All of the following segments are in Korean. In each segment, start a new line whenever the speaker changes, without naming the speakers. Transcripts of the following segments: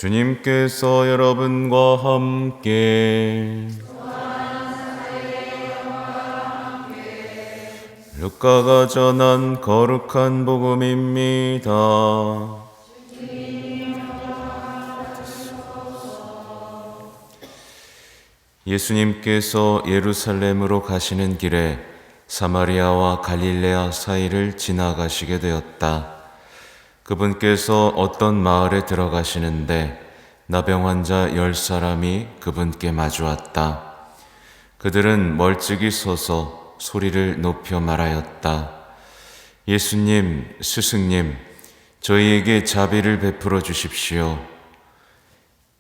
주님께서 여러분과 함께 루카가 전한 거룩한 복음입니다. 예수님께서 예루살렘으로 가시는 길에 사마리아와 갈릴레아 사이를 지나가시게 되었다. 그분께서 어떤 마을에 들어가시는데 나병 환자 10사람이 그분께 마주왔다. 그들은 멀찍이 서서 소리를 높여 말하였다. 예수님, 스승님, 저희에게 자비를 베풀어 주십시오.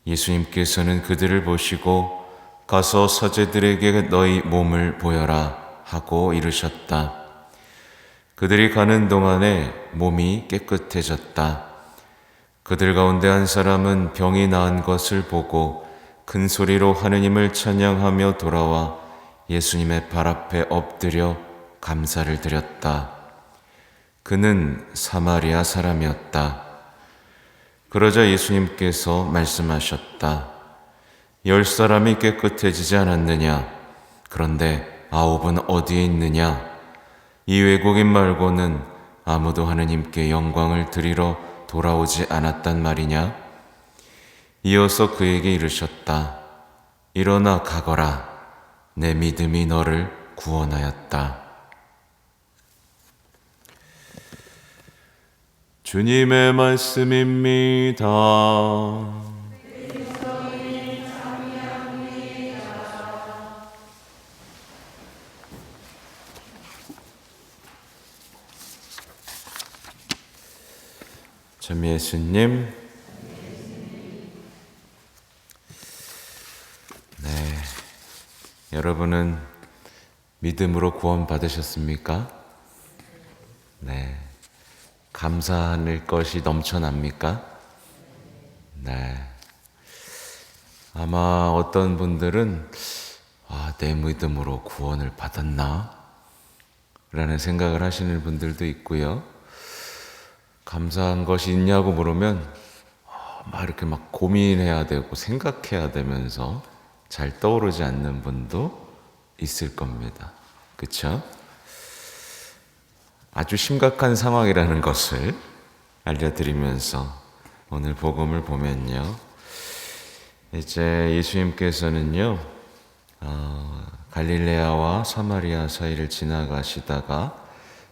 예수님께서는 그들을 보시고 가서 서재들에게 너희 몸을 보여라 하고 이르셨다. 그들이 가는 동안에 몸이 깨끗해졌다. 그들 가운데 한 사람은 병이 나은 것을 보고 큰 소리로 하느님을 찬양하며 돌아와 예수님의 발 앞에 엎드려 감사를 드렸다. 그는 사마리아 사람이었다. 그러자 예수님께서 말씀하셨다. 10사람이 깨끗해지지 않았느냐? 그런데 9은 어디에 있느냐? 이 외국인 말고는 아무도 하느님께 영광을 드리러 돌아오지 않았단 말이냐? 이어서 그에게 이르셨다. 일어나 가거라. 내 믿음이 너를 구원하였다. 주님의 말씀입니다. 참 예수님, 여러분은 믿음으로 구원 받으셨습니까? 네. 감사할 것이 넘쳐납니까? 네. 아마 어떤 분들은 내 믿음으로 구원을 받았나? 라는 생각을 하시는 분들도 있고요. 감사한 것이 있냐고 물으면 이렇게 고민해야 되고 생각해야 되면서 잘 떠오르지 않는 분도 있을 겁니다. 그렇죠? 아주 심각한 상황이라는 것을 알려드리면서 오늘 복음을 보면요. 이제 예수님께서는요, 갈릴레아와 사마리아 사이를 지나가시다가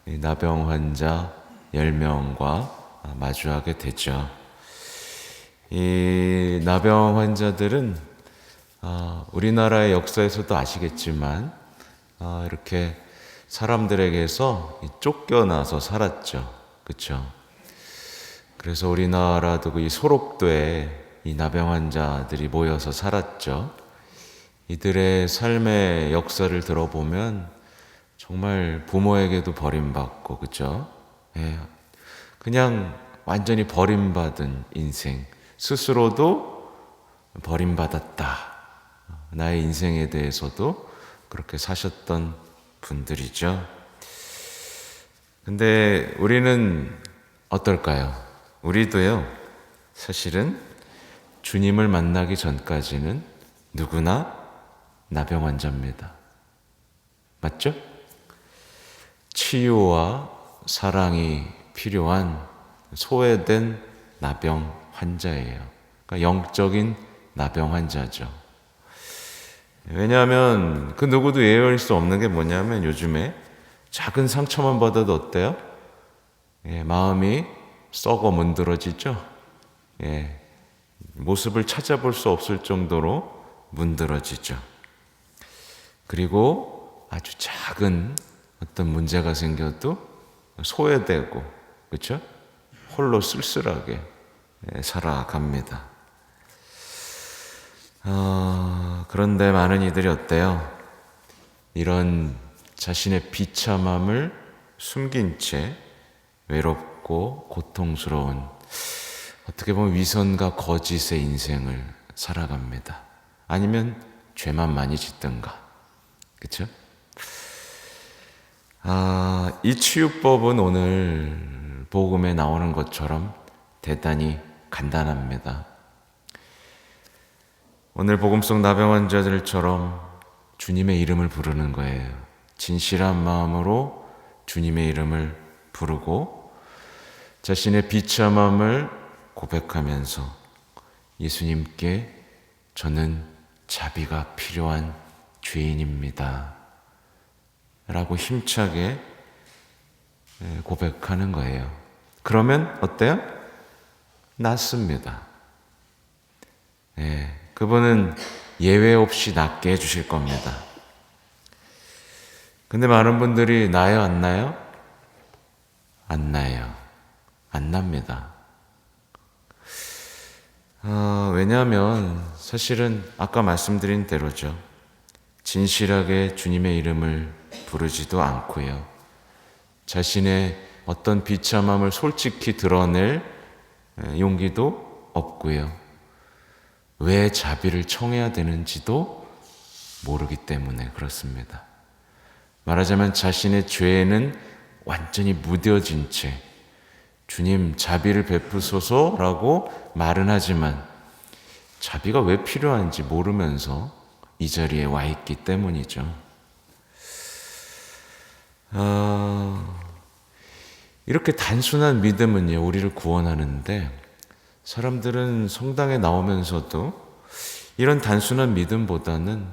나병 환자 10명과 마주하게 되죠. 이 나병 환자들은 우리나라의 역사에서도 아시겠지만 이렇게 사람들에게서 쫓겨나서 살았죠. 그렇죠? 그래서 우리나라도 이 소록도에 이 나병 환자들이 모여서 살았죠. 이들의 삶의 역사를 들어보면 정말 부모에게도 버림받고, 그렇죠? 그냥 완전히 버림받은 인생, 스스로도 버림받았다. 나의 인생에 대해서도 그렇게 사셨던 분들이죠. 근데 우리는 어떨까요? 우리도요, 사실은 주님을 만나기 전까지는 누구나 나병 환자입니다. 맞죠? 치유와 사랑이 필요한 소외된 나병 환자예요. 그러니까 영적인 나병 환자죠. 왜냐하면 그 누구도 예외일 수 없는 게 뭐냐면 요즘에 작은 상처만 받아도 어때요? 마음이 썩어 문드러지죠? 모습을 찾아볼 수 없을 정도로 문드러지죠. 그리고 아주 작은 어떤 문제가 생겨도 소외되고, 그렇죠? 홀로 쓸쓸하게 살아갑니다. 그런데 많은 이들이 어때요? 이런 자신의 비참함을 숨긴 채 외롭고 고통스러운, 어떻게 보면 위선과 거짓의 인생을 살아갑니다. 아니면 죄만 많이 짓든가. 그렇죠? 이 치유법은 오늘 복음에 나오는 것처럼 대단히 간단합니다. 오늘 복음 속 나병 환자들처럼 주님의 이름을 부르는 거예요. 진실한 마음으로 주님의 이름을 부르고 자신의 비참함을 고백하면서 예수님께 저는 자비가 필요한 죄인입니다 라고 힘차게 고백하는 거예요. 그러면 어때요? 낫습니다. 그분은 예외 없이 낫게 해주실 겁니다. 근데 많은 분들이 나요, 안 나요? 안 나요. 안 납니다. 왜냐하면 사실은 아까 말씀드린 대로죠. 진실하게 주님의 이름을 부르지도 않고요. 자신의 어떤 비참함을 솔직히 드러낼 용기도 없고요. 왜 자비를 청해야 되는지도 모르기 때문에 그렇습니다. 말하자면 자신의 죄에는 완전히 무뎌진 채 주님 자비를 베푸소서라고 말은 하지만 자비가 왜 필요한지 모르면서 이 자리에 와 있기 때문이죠. 이렇게 단순한 믿음은요, 우리를 구원하는데 사람들은 성당에 나오면서도 이런 단순한 믿음보다는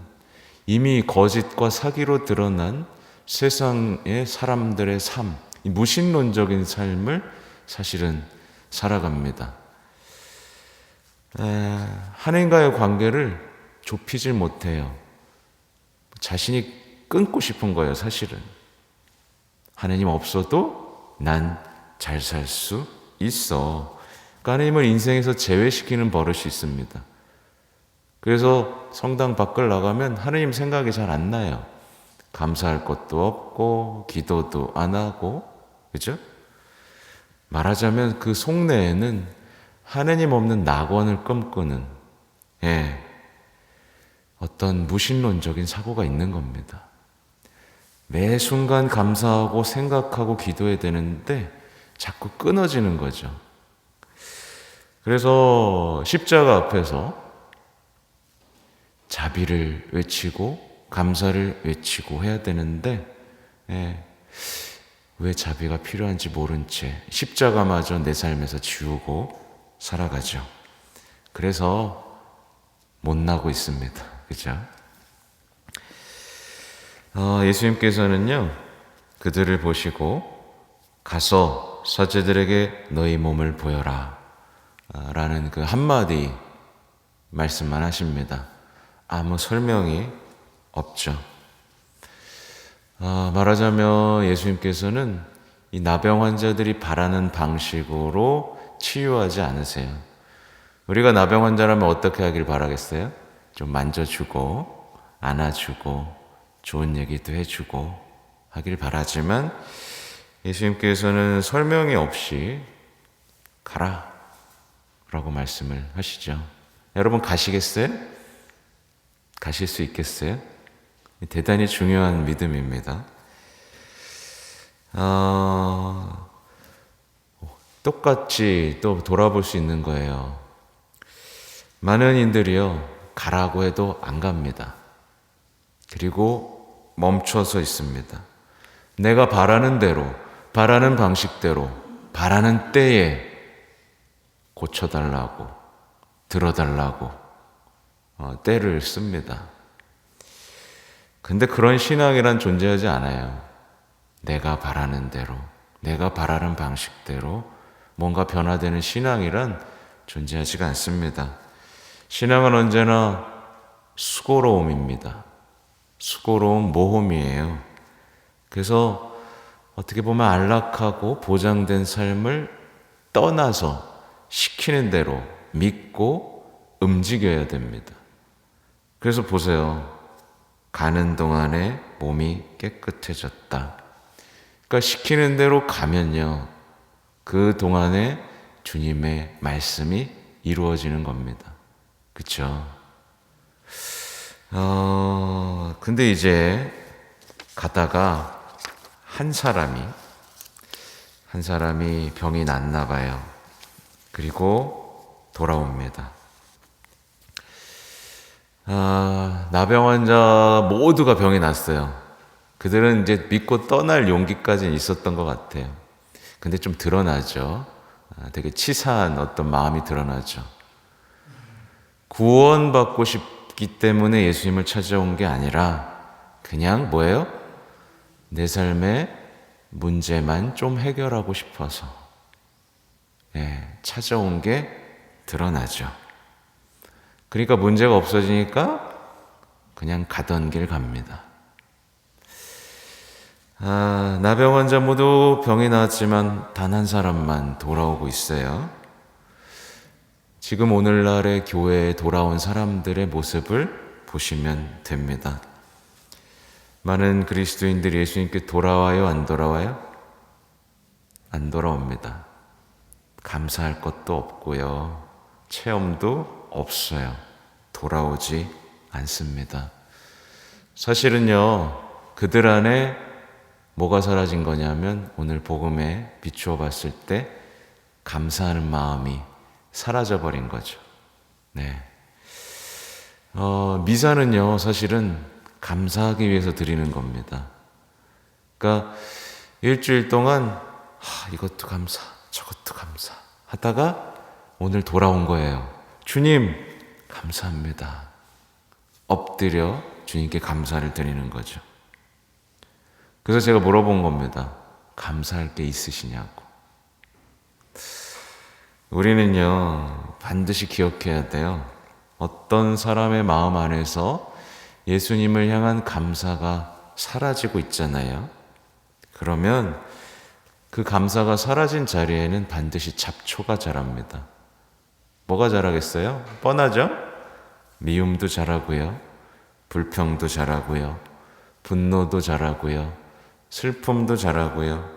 이미 거짓과 사기로 드러난 세상의 사람들의 삶, 이 무신론적인 삶을 사실은 살아갑니다. 하나님과의 관계를 좁히질 못해요. 자신이 끊고 싶은 거예요, 사실은. 하나님 없어도 난 잘 살 수 있어. 그러니까 하나님을 인생에서 제외시키는 버릇이 있습니다. 그래서 성당 밖을 나가면 하나님 생각이 잘 안 나요. 감사할 것도 없고 기도도 안 하고, 그죠? 말하자면 그 속내에는 하나님 없는 낙원을 꿈꾸는 어떤 무신론적인 사고가 있는 겁니다. 매 순간 감사하고 생각하고 기도해야 되는데 자꾸 끊어지는 거죠. 그래서 십자가 앞에서 자비를 외치고 감사를 외치고 해야 되는데 왜 자비가 필요한지 모른 채 십자가마저 내 삶에서 지우고 살아가죠. 그래서 못 나고 있습니다. 그죠? 예수님께서는요, 그들을 보시고 가서 사제들에게 너희 몸을 보여라 라는 그 한마디 말씀만 하십니다. 아무 설명이 없죠. 말하자면 예수님께서는 이 나병 환자들이 바라는 방식으로 치유하지 않으세요. 우리가 나병 환자라면 어떻게 하길 바라겠어요? 좀 만져주고 안아주고 좋은 얘기도 해주고 하길 바라지만 예수님께서는 설명이 없이 가라 라고 말씀을 하시죠. 여러분 가시겠어요? 가실 수 있겠어요? 대단히 중요한 믿음입니다. 똑같이 또 돌아볼 수 있는 거예요. 많은 이들이요, 가라고 해도 안 갑니다. 그리고 멈춰서 있습니다. 내가 바라는 대로, 바라는 방식대로, 바라는 때에 고쳐달라고, 들어달라고 때를 씁니다. 근데 그런 신앙이란 존재하지 않아요. 내가 바라는 대로, 내가 바라는 방식대로 뭔가 변화되는 신앙이란 존재하지가 않습니다. 신앙은 언제나 수고로움입니다. 수고로운 모험이에요. 그래서 어떻게 보면 안락하고 보장된 삶을 떠나서 시키는 대로 믿고 움직여야 됩니다. 그래서 보세요. 가는 동안에 몸이 깨끗해졌다. 그러니까 시키는 대로 가면요, 그 동안에 주님의 말씀이 이루어지는 겁니다. 그렇죠? 근데 이제 가다가 한 사람이 병이 났나 봐요. 그리고 돌아옵니다. 나병 환자 모두가 병이 났어요. 그들은 이제 믿고 떠날 용기까지는 있었던 것 같아요. 근데 좀 드러나죠. 되게 치사한 어떤 마음이 드러나죠. 구원받고 싶기 때문에 예수님을 찾아온 게 아니라 그냥 뭐예요? 내 삶의 문제만 좀 해결하고 싶어서 찾아온 게 드러나죠. 그러니까 문제가 없어지니까 그냥 가던 길 갑니다. 나병 환자 모두 병이 나았지만 단 한 사람만 돌아오고 있어요. 지금 오늘날의 교회에 돌아온 사람들의 모습을 보시면 됩니다. 많은 그리스도인들이 예수님께 돌아와요? 안 돌아와요? 안 돌아옵니다. 감사할 것도 없고요. 체험도 없어요. 돌아오지 않습니다. 사실은요, 그들 안에 뭐가 사라진 거냐면 오늘 복음에 비추어 봤을 때 감사하는 마음이 사라져버린 거죠. 미사는요, 사실은 감사하기 위해서 드리는 겁니다. 그러니까 일주일 동안 이것도 감사, 저것도 감사 하다가 오늘 돌아온 거예요. 주님, 감사합니다. 엎드려 주님께 감사를 드리는 거죠. 그래서 제가 물어본 겁니다. 감사할 게 있으시냐고. 우리는요, 반드시 기억해야 돼요. 어떤 사람의 마음 안에서 예수님을 향한 감사가 사라지고 있잖아요. 그러면 그 감사가 사라진 자리에는 반드시 잡초가 자랍니다. 뭐가 자라겠어요? 뻔하죠? 미움도 자라고요. 불평도 자라고요. 분노도 자라고요. 슬픔도 자라고요.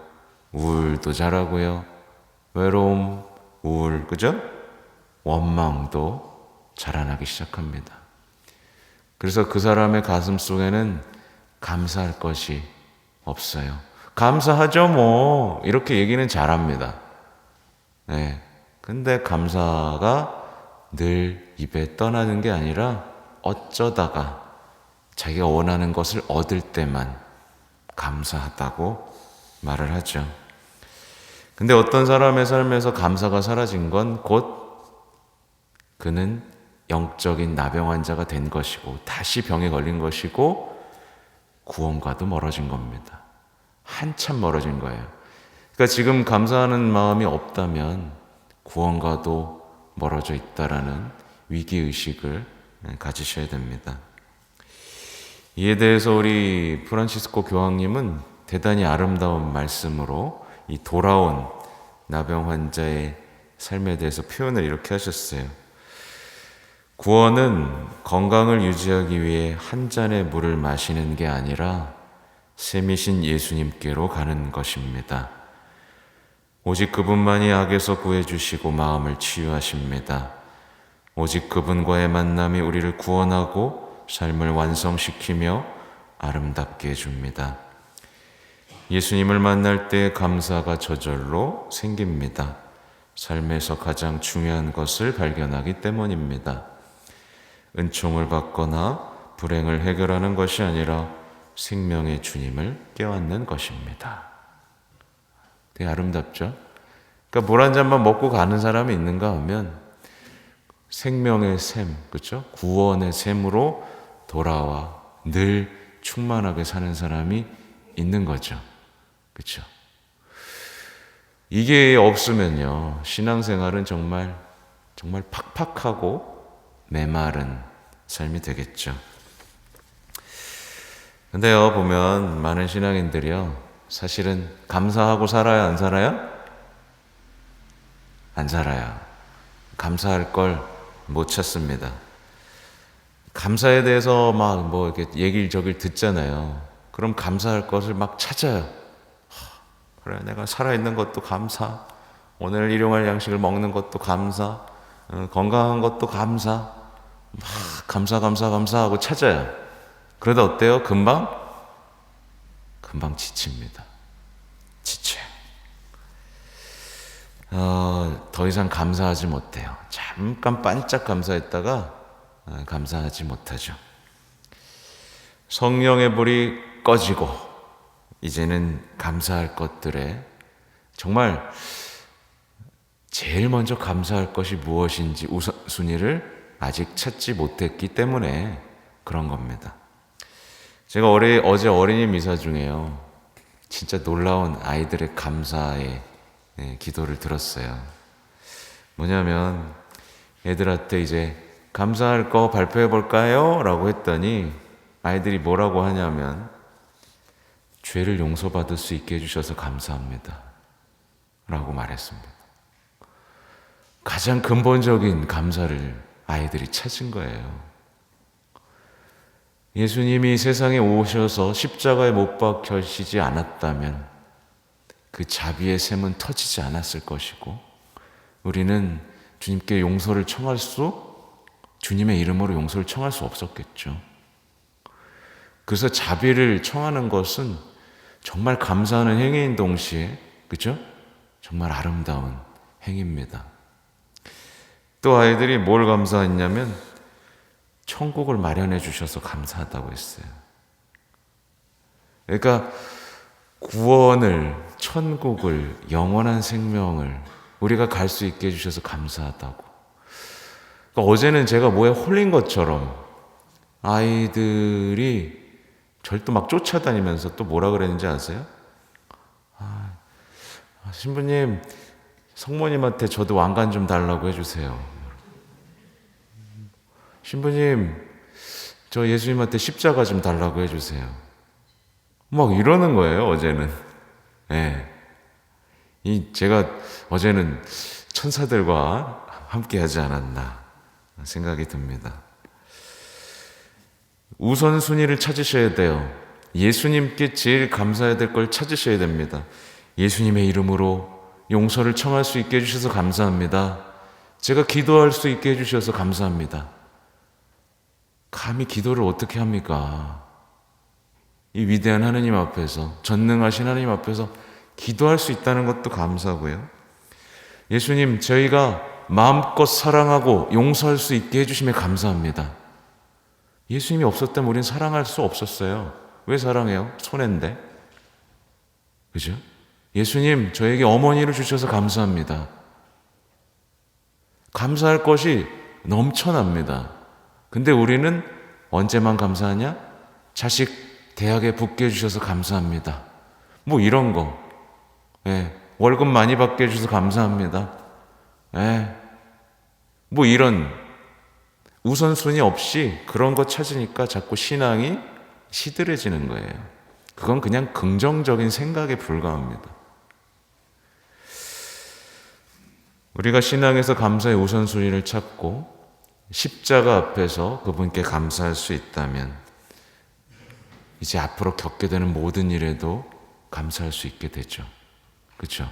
우울도 자라고요. 외로움, 우울, 그죠? 원망도 자라나기 시작합니다. 그래서 그 사람의 가슴 속에는 감사할 것이 없어요. 감사하죠, 뭐. 이렇게 얘기는 잘합니다. 근데 감사가 늘 입에 떠나는 게 아니라 어쩌다가 자기가 원하는 것을 얻을 때만 감사하다고 말을 하죠. 근데 어떤 사람의 삶에서 감사가 사라진 건 곧 그는 영적인 나병 환자가 된 것이고 다시 병에 걸린 것이고 구원과도 멀어진 겁니다. 한참 멀어진 거예요. 그러니까 지금 감사하는 마음이 없다면 구원과도 멀어져 있다라는 위기의식을 가지셔야 됩니다. 이에 대해서 우리 프란시스코 교황님은 대단히 아름다운 말씀으로 이 돌아온 나병 환자의 삶에 대해서 표현을 이렇게 하셨어요. 구원은 건강을 유지하기 위해 한 잔의 물을 마시는 게 아니라 샘이신 예수님께로 가는 것입니다. 오직 그분만이 악에서 구해주시고 마음을 치유하십니다. 오직 그분과의 만남이 우리를 구원하고 삶을 완성시키며 아름답게 해줍니다. 예수님을 만날 때 감사가 저절로 생깁니다. 삶에서 가장 중요한 것을 발견하기 때문입니다. 은총을 받거나 불행을 해결하는 것이 아니라 생명의 주님을 깨닫는 것입니다. 되게 아름답죠? 그러니까 물 한 잔만 먹고 가는 사람이 있는가 하면 생명의 샘, 그렇죠? 구원의 샘으로 돌아와 늘 충만하게 사는 사람이 있는 거죠. 그렇죠? 이게 없으면요, 신앙생활은 정말 팍팍하고 메마른 삶이 되겠죠. 근데요, 보면 많은 신앙인들이요, 사실은 감사하고 살아요, 안 살아요? 안 살아요. 감사할 걸 못 찾습니다. 감사에 대해서 막 뭐 이렇게 얘기를 저길 듣잖아요. 그럼 감사할 것을 막 찾아요. 그래, 내가 살아있는 것도 감사, 오늘 일용할 양식을 먹는 것도 감사, 건강한 것도 감사, 막 감사하고 찾아요. 그러다 어때요? 금방 지칩니다. 지쳐요. 더 이상 감사하지 못해요. 잠깐 반짝 감사했다가 감사하지 못하죠. 성령의 불이 꺼지고 이제는 감사할 것들에 정말 제일 먼저 감사할 것이 무엇인지 우선순위를 아직 찾지 못했기 때문에 그런 겁니다. 제가 어제 어린이 미사 중에요, 진짜 놀라운 아이들의 감사의 기도를 들었어요. 뭐냐면 애들한테 이제 감사할 거 발표해 볼까요? 라고 했더니 아이들이 뭐라고 하냐면 죄를 용서받을 수 있게 해주셔서 감사합니다 라고 말했습니다. 가장 근본적인 감사를 아이들이 찾은 거예요. 예수님이 세상에 오셔서 십자가에 못 박혀지지 않았다면 그 자비의 샘은 터지지 않았을 것이고 우리는 주님께 용서를 청할 주님의 이름으로 용서를 청할 수 없었겠죠. 그래서 자비를 청하는 것은 정말 감사하는 행위인 동시에, 그죠? 정말 아름다운 행위입니다. 또 아이들이 뭘 감사했냐면 천국을 마련해 주셔서 감사하다고 했어요. 그러니까 구원을, 천국을, 영원한 생명을 우리가 갈 수 있게 해주셔서 감사하다고. 그러니까 어제는 제가 뭐에 홀린 것처럼 아이들이 저를 또 막 쫓아다니면서 또 뭐라 그랬는지 아세요? 신부님, 성모님한테 저도 왕관 좀 달라고 해주세요. 신부님, 저 예수님한테 십자가 좀 달라고 해주세요. 막 이러는 거예요, 어제는. 제가 어제는 천사들과 함께 하지 않았나 생각이 듭니다. 우선순위를 찾으셔야 돼요. 예수님께 제일 감사해야 될 걸 찾으셔야 됩니다. 예수님의 이름으로 용서를 청할 수 있게 해주셔서 감사합니다. 제가 기도할 수 있게 해주셔서 감사합니다. 감히 기도를 어떻게 합니까? 이 위대한 하나님 앞에서, 전능하신 하나님 앞에서 기도할 수 있다는 것도 감사고요. 예수님, 저희가 마음껏 사랑하고 용서할 수 있게 해주심에 감사합니다. 예수님이 없었다면 우린 사랑할 수 없었어요. 왜 사랑해요? 손해인데. 그죠? 예수님, 저에게 어머니를 주셔서 감사합니다. 감사할 것이 넘쳐납니다. 근데 우리는 언제만 감사하냐? 자식 대학에 붙게 해주셔서 감사합니다. 뭐 이런 거. 월급 많이 받게 해주셔서 감사합니다. 뭐 이런 우선순위 없이 그런 거 찾으니까 자꾸 신앙이 시들해지는 거예요. 그건 그냥 긍정적인 생각에 불과합니다. 우리가 신앙에서 감사의 우선순위를 찾고 십자가 앞에서 그분께 감사할 수 있다면 이제 앞으로 겪게 되는 모든 일에도 감사할 수 있게 되죠. 그렇죠?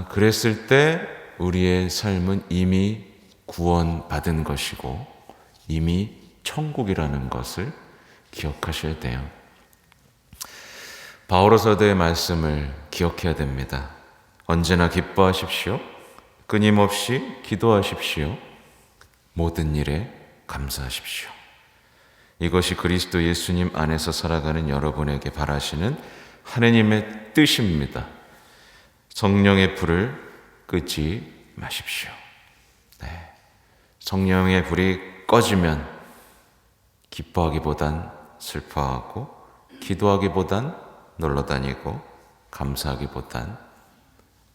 그랬을 때 우리의 삶은 이미 구원받은 것이고 이미 천국이라는 것을 기억하셔야 돼요. 바오로 사도의 말씀을 기억해야 됩니다. 언제나 기뻐하십시오. 끊임없이 기도하십시오. 모든 일에 감사하십시오. 이것이 그리스도 예수님 안에서 살아가는 여러분에게 바라시는 하느님의 뜻입니다. 성령의 불을 끄지 마십시오. 성령의 불이 꺼지면 기뻐하기보단 슬퍼하고 기도하기보단 놀러다니고 감사하기보단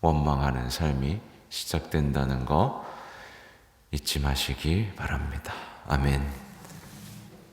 원망하는 삶이 시작된다는 거 잊지 마시기 바랍니다. 아멘.